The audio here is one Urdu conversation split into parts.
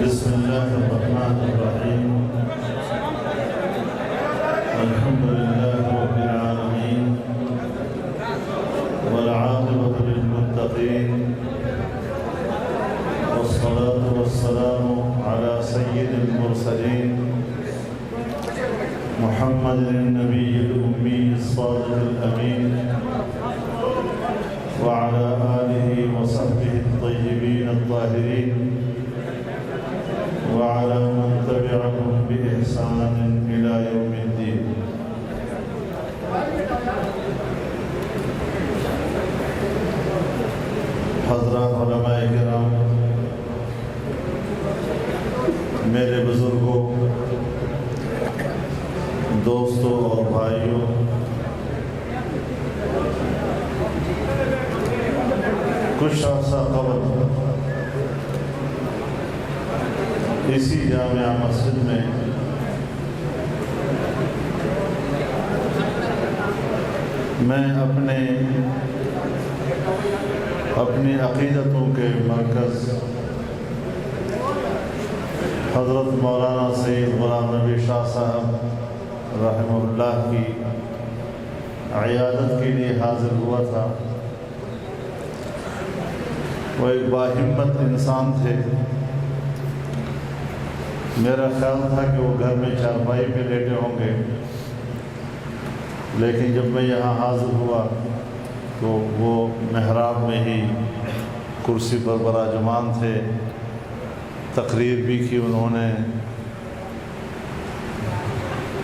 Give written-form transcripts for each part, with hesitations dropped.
بسم الله الرحمن الرحيم الحمد لله رب العالمين والعاقبة للمتقين والصلاة والسلام على سيد المرسلين محمد النبي الأمي الصادق الأمين وعلى آله وصحبه الطيبين الطاهرين وعلى من تبعهم بإحسان إلى يوم الدين. حضرات علماء کرام، میرے بزرگوں، دوستوں اور بھائیوں، کچھ عرصہ قبل اسی جامعہ مسجد میں میں اپنی عقیدتوں کے مرکز حضرت مولانا سید غلام نبی شاہ صاحب رحمہ اللہ کی عیادت کے لیے حاضر ہوا تھا۔ وہ ایک باہمت انسان تھے۔ میرا خیال تھا کہ وہ گھر میں چارپائی پہ لیٹے ہوں گے، لیکن جب میں یہاں حاضر ہوا تو وہ محراب میں ہی کرسی پر براجمان تھے۔ تقریر بھی کی انہوں نے۔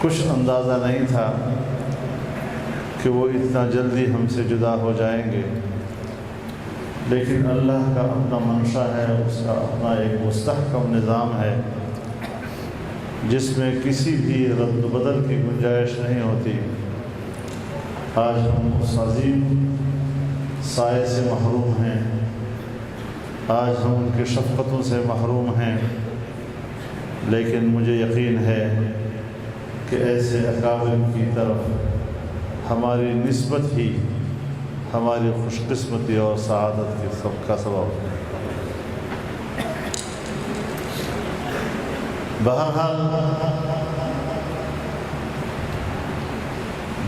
کچھ اندازہ نہیں تھا کہ وہ اتنا جلدی ہم سے جدا ہو جائیں گے، لیکن اللہ کا اپنا منشا ہے، اس کا اپنا ایک مستحکم نظام ہے جس میں کسی بھی رد و بدل کی گنجائش نہیں ہوتی۔ آج ہم اس عظیم سائے سے محروم ہیں، آج ہم ان کی شفقتوں سے محروم ہیں، لیکن مجھے یقین ہے کہ ایسے اکابر کی طرف ہماری نسبت ہی ہماری خوش قسمتی اور سعادت کی سب کا سبب ہے۔ بہرحال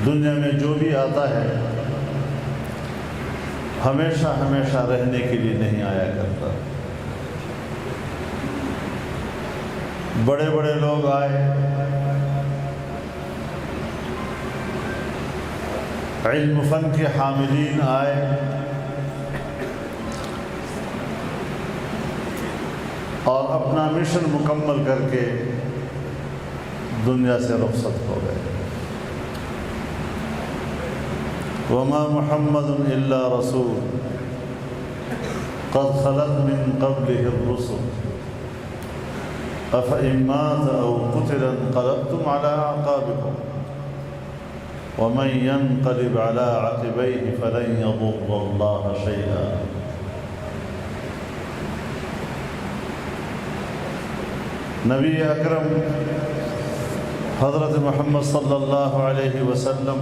دنیا میں جو بھی آتا ہے ہمیشہ رہنے کے لیے نہیں آیا کرتا۔ بڑے بڑے لوگ آئے، علم فن کے حاملین آئے، اور اپنا مشن مکمل کر کے دنیا سے رخصت ہو گئے۔ وما محمد الا رسول قد خلت من قبله الرسل افإن مات او قتل انقلبتم على اعقابكم ومن ينقلب على عقبيه فلن يضر الله شيئا۔ نبی اکرم حضرت محمد صلی اللہ علیہ وسلم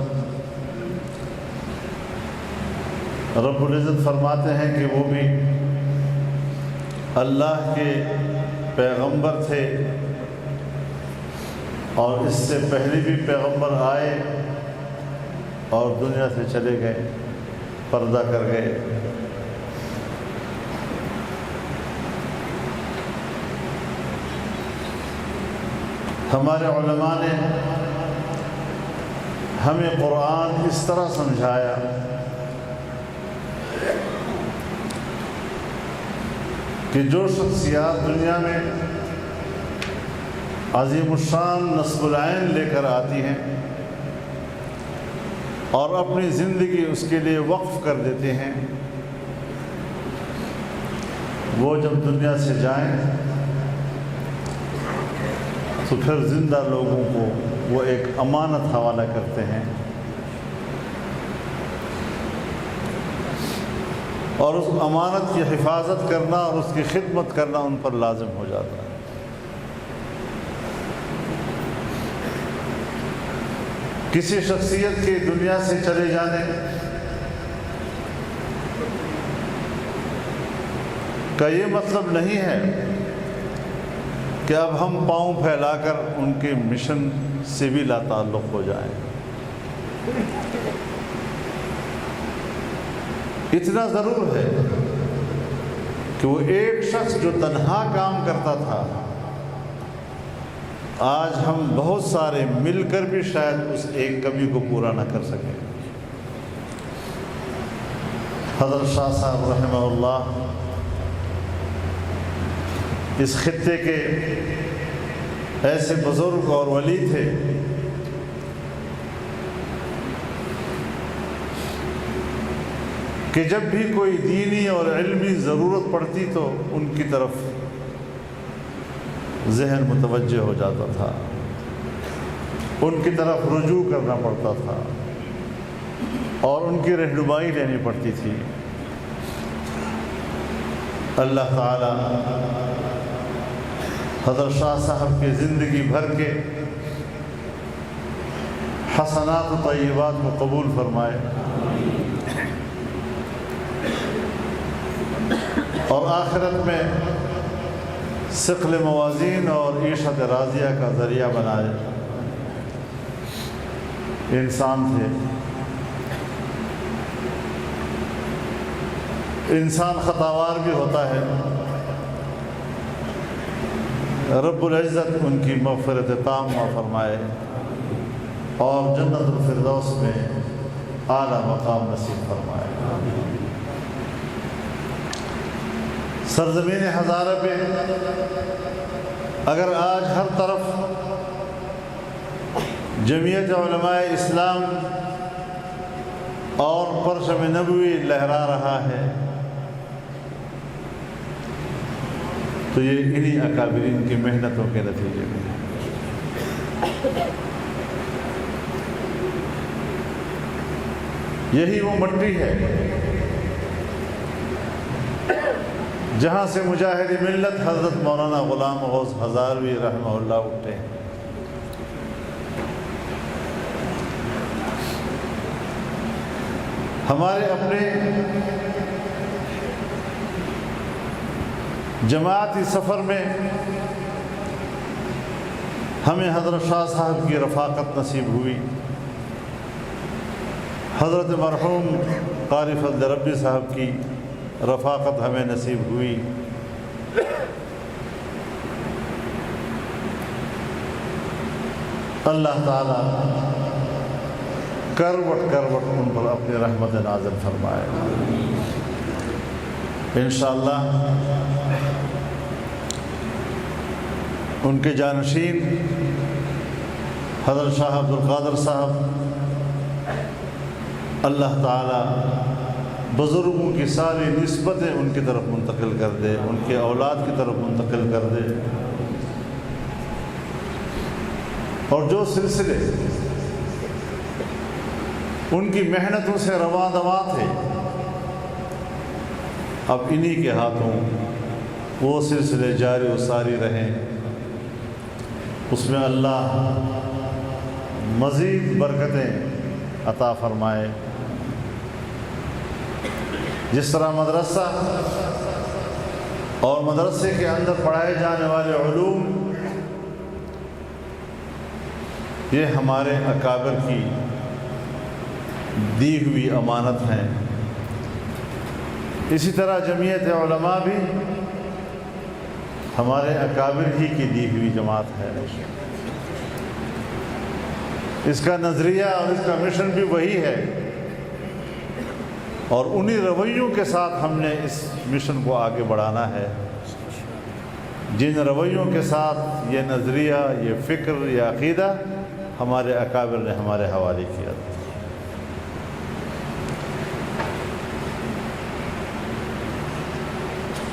رب العزت فرماتے ہیں کہ وہ بھی اللہ کے پیغمبر تھے، اور اس سے پہلے بھی پیغمبر آئے اور دنیا سے چلے گئے، پردہ کر گئے۔ ہمارے علماء نے ہمیں قرآن اس طرح سمجھایا کہ جو شخصیات دنیا میں عظیم الشان نصب العین لے کر آتی ہیں اور اپنی زندگی اس کے لیے وقف کر دیتے ہیں، وہ جب دنیا سے جائیں تو پھر زندہ لوگوں کو وہ ایک امانت حوالہ کرتے ہیں، اور اس امانت کی حفاظت کرنا اور اس کی خدمت کرنا ان پر لازم ہو جاتا ہے۔ کسی شخصیت کے دنیا سے چلے جانے کا یہ مطلب نہیں ہے کہ اب ہم پاؤں پھیلا کر ان کے مشن سے بھی لا تعلق ہو جائیں۔ اتنا ضرور ہے کہ وہ ایک شخص جو تنہا کام کرتا تھا، آج ہم بہت سارے مل کر بھی شاید اس ایک کمی کو پورا نہ کر سکیں۔ حضرت شاہ صاحب رحمہ اللہ اس خطے کے ایسے بزرگ اور ولی تھے کہ جب بھی کوئی دینی اور علمی ضرورت پڑتی تو ان کی طرف ذہن متوجہ ہو جاتا تھا، ان کی طرف رجوع کرنا پڑتا تھا اور ان کی رہنمائی لینی پڑتی تھی۔ اللہ تعالی حضرت شاہ صاحب کی زندگی بھر کے حسنات و طیبات کو قبول فرمائے اور آخرت میں ثقل موازین اور عیشت راضیہ کا ذریعہ بنائے۔ انسان تھے، انسان خطاوار بھی ہوتا ہے، رب العزت ان کی مغفرت تامہ فرمائے اور جنت الفردوس میں اعلیٰ مقام نصیب فرمائے۔ سرزمین ہزارہ پہ اگر آج ہر طرف جمعیت علماء اسلام اور پرچم نبوی لہرا رہا ہے تو یہ انہی اکابرین کی محنتوں کے نتیجے میں۔ یہی وہ مٹی ہے جہاں سے مجاہد ملت حضرت مولانا غلام غوث ہزاروی رحمہ اللہ اٹھے ہیں۔ ہمارے اپنے جماعتی سفر میں ہمیں حضرت شاہ صاحب کی رفاقت نصیب ہوئی، حضرت مرحوم قاری فضل ربی صاحب کی رفاقت ہمیں نصیب ہوئی۔ اللہ تعالی کروٹ کروٹ ان پر اپنی رحمت نازل فرمائے۔ انشاءاللہ ان کے جانشین حضرت شاہ عبد القادر صاحب، اللہ تعالی بزرگوں کی ساری نسبتیں ان کی طرف منتقل کر دے، ان کے اولاد کی طرف منتقل کر دے، اور جو سلسلے ان کی محنتوں سے رواں دواں تھے اب انہی کے ہاتھوں وہ سلسلے جاری و ساری رہیں، اس میں اللہ مزید برکتیں عطا فرمائے۔ جس طرح مدرسہ اور مدرسے کے اندر پڑھائے جانے والے علوم یہ ہمارے اکابر کی دی ہوئی امانت ہیں، اسی طرح جمعیت علماء بھی ہمارے اکابر ہی کی دی ہوئی جماعت ہے۔ اس کا نظریہ اور اس کا مشن بھی وہی ہے، اور انہی رویوں کے ساتھ ہم نے اس مشن کو آگے بڑھانا ہے، جن رویوں کے ساتھ یہ نظریہ، یہ فکر، یہ عقیدہ ہمارے اکابر نے ہمارے حوالے کیا تھا۔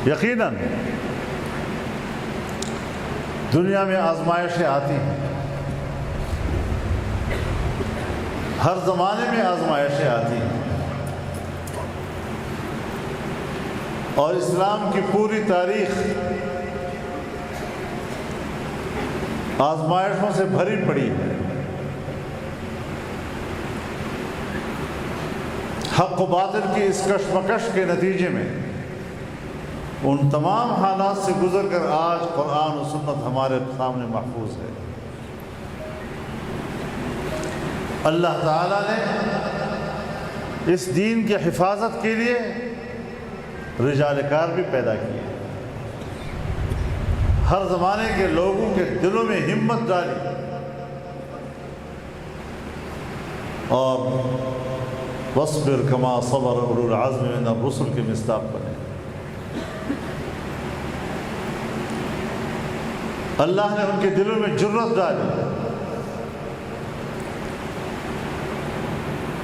یقیناً دنیا میں آزمائشیں آتی ہیں، ہر زمانے میں آزمائشیں آتی ہیں، اور اسلام کی پوری تاریخ آزمائشوں سے بھری پڑی ہے۔ حق و باطل کی اس کشمکش کے نتیجے میں ان تمام حالات سے گزر کر آج قرآن و سنت ہمارے سامنے محفوظ ہے۔ اللہ تعالیٰ نے اس دین کی حفاظت کے لیے رجال کار بھی پیدا کیے، ہر زمانے کے لوگوں کے دلوں میں ہمت ڈالی اور وَاصْبِرْ كَمَا صَبَرَ أُولُو الْعَزْمِ مِنَ الرُّسُلِ کے مصداق بنے۔ اللہ نے ان کے دلوں میں جرأت ڈالی،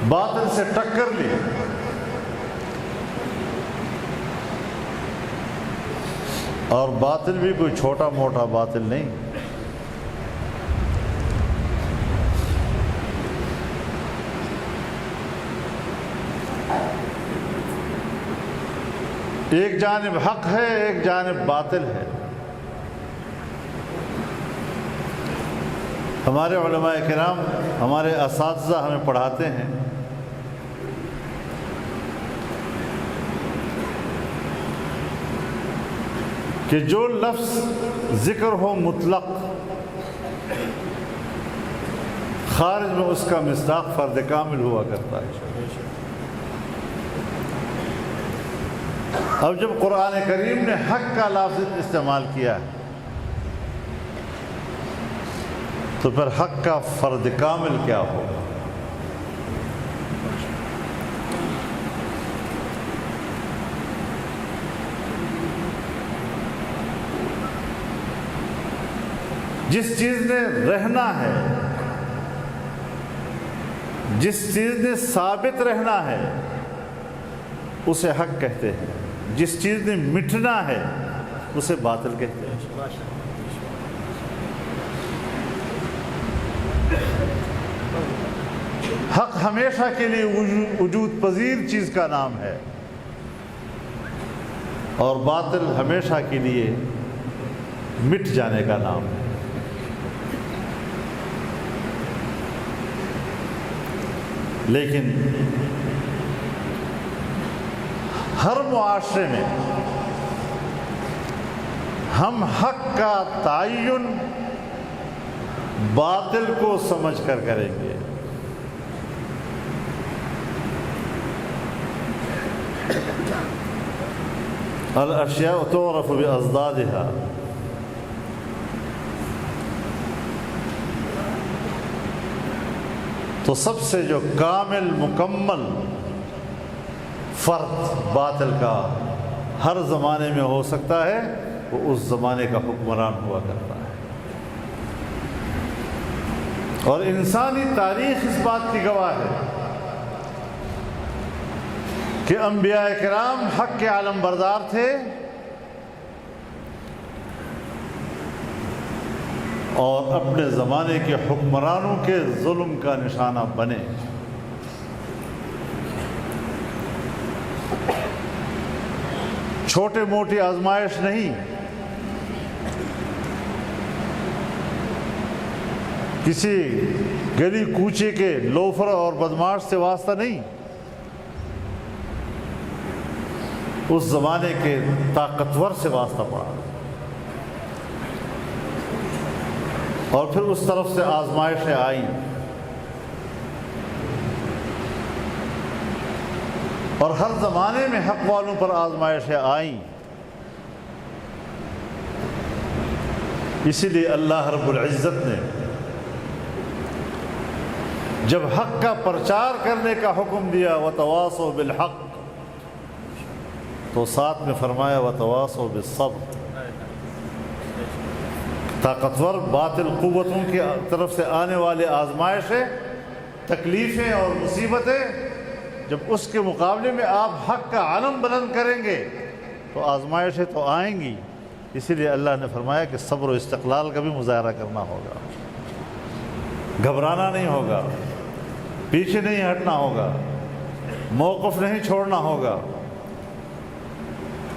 باطل سے ٹکر لی، اور باطل بھی کوئی چھوٹا موٹا باطل نہیں، ایک جانب حق ہے، ایک جانب باطل ہے۔ ہمارے علماء کرام، ہمارے اساتذہ ہمیں پڑھاتے ہیں کہ جو لفظ ذکر ہو مطلق، خارج میں اس کا مصداق فرد کامل ہوا کرتا ہے۔ اب جب قرآن کریم نے حق کا لفظ استعمال کیا ہے تو پھر حق کا فرد کامل کیا ہوگا؟ جس چیز نے رہنا ہے، جس چیز نے ثابت رہنا ہے اسے حق کہتے ہیں، جس چیز نے مٹنا ہے اسے باطل کہتے ہیں۔ حق ہمیشہ کے لیے وجود پذیر چیز کا نام ہے اور باطل ہمیشہ کے لیے مٹ جانے کا نام ہے۔ لیکن ہر معاشرے میں ہم حق کا تعین باطل کو سمجھ کر کریں گے۔ الاشیاء تعرف باضدادها، تو سب سے جو کامل مکمل فرد باطل کا ہر زمانے میں ہو سکتا ہے وہ اس زمانے کا حکمران ہوا کرتا ہے، اور انسانی تاریخ اس بات کی گواہ ہے کہ انبیاء کرام حق کے عالم بردار تھے اور اپنے زمانے کے حکمرانوں کے ظلم کا نشانہ بنے۔ چھوٹے موٹی آزمائش نہیں، کسی گلی کوچے کے لوفر اور بدماش سے واسطہ نہیں، اس زمانے کے طاقتور سے واسطہ پڑا، اور پھر اس طرف سے آزمائشیں آئیں، اور ہر زمانے میں حق والوں پر آزمائشیں آئیں۔ اسی لیے اللہ رب العزت نے جب حق کا پرچار کرنے کا حکم دیا وَتَوَاصَوْا بِالْحَقِّ، تو ساتھ میں فرمایا وَتَوَاصَوْا بِالصَّبْرِ۔ طاقتور باطل قوتوں کی طرف سے آنے والے آزمائشیں، تکلیفیں اور مصیبتیں، جب اس کے مقابلے میں آپ حق کا علم بلند کریں گے تو آزمائشیں تو آئیں گی۔ اسی لیے اللہ نے فرمایا کہ صبر و استقلال کا بھی مظاہرہ کرنا ہوگا، گھبرانا نہیں ہوگا، پیچھے نہیں ہٹنا ہوگا، موقف نہیں چھوڑنا ہوگا،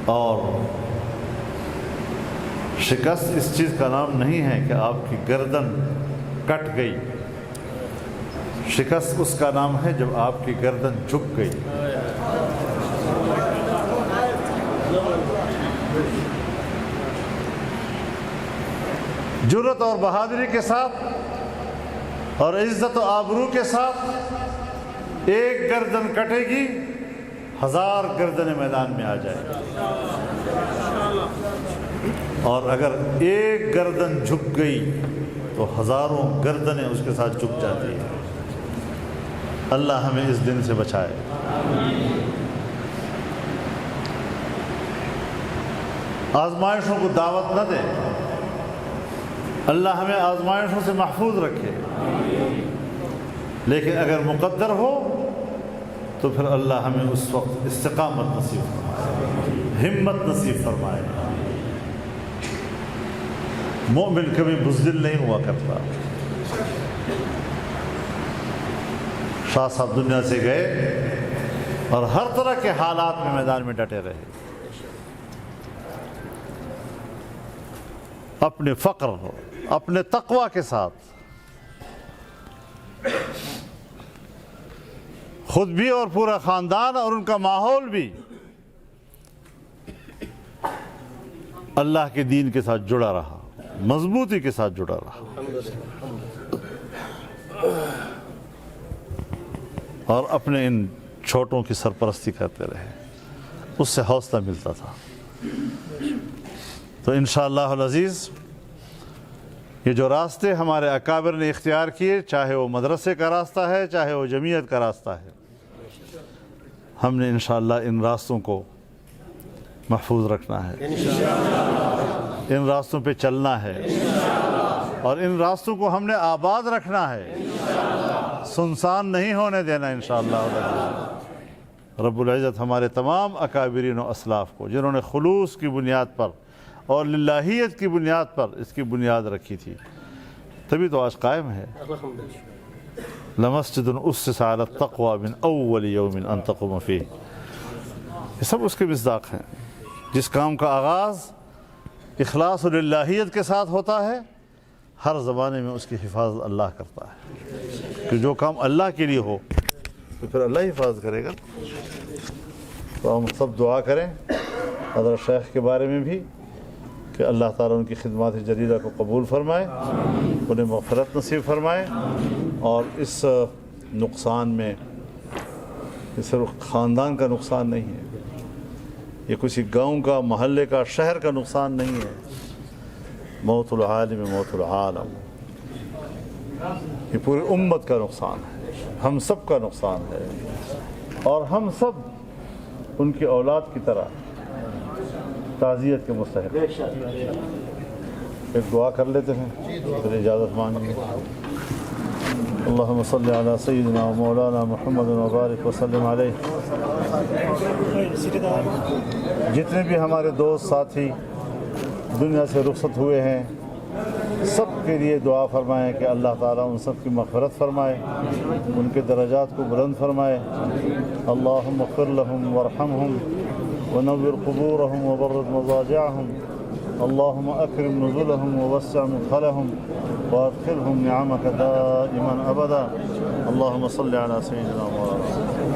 اور شکست اس چیز کا نام نہیں ہے کہ آپ کی گردن کٹ گئی، شکست اس کا نام ہے جب آپ کی گردن جھک گئی۔ جرأت اور بہادری کے ساتھ اور عزت و آبرو کے ساتھ ایک گردن کٹے گی 1000 گردنیں میدان میں آ جائیں گی، اور اگر ایک گردن جھک گئی تو 1000 گردنیں اس کے ساتھ جھک جاتی ہیں۔ اللہ ہمیں اس دن سے بچائے۔ آزمائشوں کو دعوت نہ دے، اللہ ہمیں آزمائشوں سے محفوظ رکھے، لیکن اگر مقدر ہو تو پھر اللہ ہمیں اس وقت استقامت نصیب فرمائے، ہمت نصیب فرمائے۔ مومن کبھی بزدل نہیں ہوا کرتا۔ شاہ صاحب دنیا سے گئے اور ہر طرح کے حالات میں میدان میں ڈٹے رہے، اپنے فقر ہو، اپنے تقوی کے ساتھ، خود بھی اور پورا خاندان اور ان کا ماحول بھی اللہ کے دین کے ساتھ جڑا رہا، مضبوطی کے ساتھ جڑا رہا، اور اپنے ان چھوٹوں کی سرپرستی کرتے رہے، اس سے حوصلہ ملتا تھا۔ تو انشاءاللہ العزیز یہ جو راستے ہمارے اکابر نے اختیار کیے، چاہے وہ مدرسے کا راستہ ہے، چاہے وہ جمعیت کا راستہ ہے، ہم نے انشاءاللہ ان راستوں کو محفوظ رکھنا ہے، ان راستوں پہ چلنا ہے، اور ان راستوں کو ہم نے آباد رکھنا ہے، سنسان نہیں ہونے دینا انشاءاللہ۔ رب العزت ہمارے تمام اکابرین و اسلاف کو، جنہوں نے خلوص کی بنیاد پر اور للہیت کی بنیاد پر اس کی بنیاد رکھی تھی، تبھی تو آج قائم ہے۔ لمسجد اسس علی التقوی من اول یوم ان تقوم فیہ، یہ سب اس کے مصداق ہیں۔ جس کام کا آغاز اخلاص و للہیت کے ساتھ ہوتا ہے، ہر زمانے میں اس کی حفاظت اللہ کرتا ہے، کہ جو کام اللہ کے لیے ہو تو پھر اللہ حفاظت کرے گا۔ تو ہم سب دعا کریں حضرت شیخ کے بارے میں بھی کہ اللہ تعالیٰ ان کی خدمات جلیلہ کو قبول فرمائے، انہیں مغفرت نصیب فرمائے، اور اس نقصان میں یہ صرف خاندان کا نقصان نہیں ہے، یہ کسی گاؤں کا، محلے کا، شہر کا نقصان نہیں ہے، موت العالم موت العالم، یہ پوری امت کا نقصان ہے، ہم سب کا نقصان ہے، اور ہم سب ان کی اولاد کی طرح تعزیت کے مستحق۔ ایک دعا کر لیتے ہیں، پھر اجازت مانگیں۔ اللہم صلی علی سیدنا و مولانا محمد و بارک وسلم علیہ۔ جتنے بھی ہمارے دوست ساتھی دنیا سے رخصت ہوئے ہیں، سب کے لیے دعا فرمائیں کہ اللہ تعالیٰ ان سب کی مغفرت فرمائے، ان کے درجات کو بلند فرمائے۔ اللہم اغفر لہم وارحمہم ونور قبورهم وبرد مضاجعهم، اللهم أكرم نزلهم ووسع مدخلهم وأدخلهم نعمك دائما أبدا، اللهم صل على سيدنا مولانا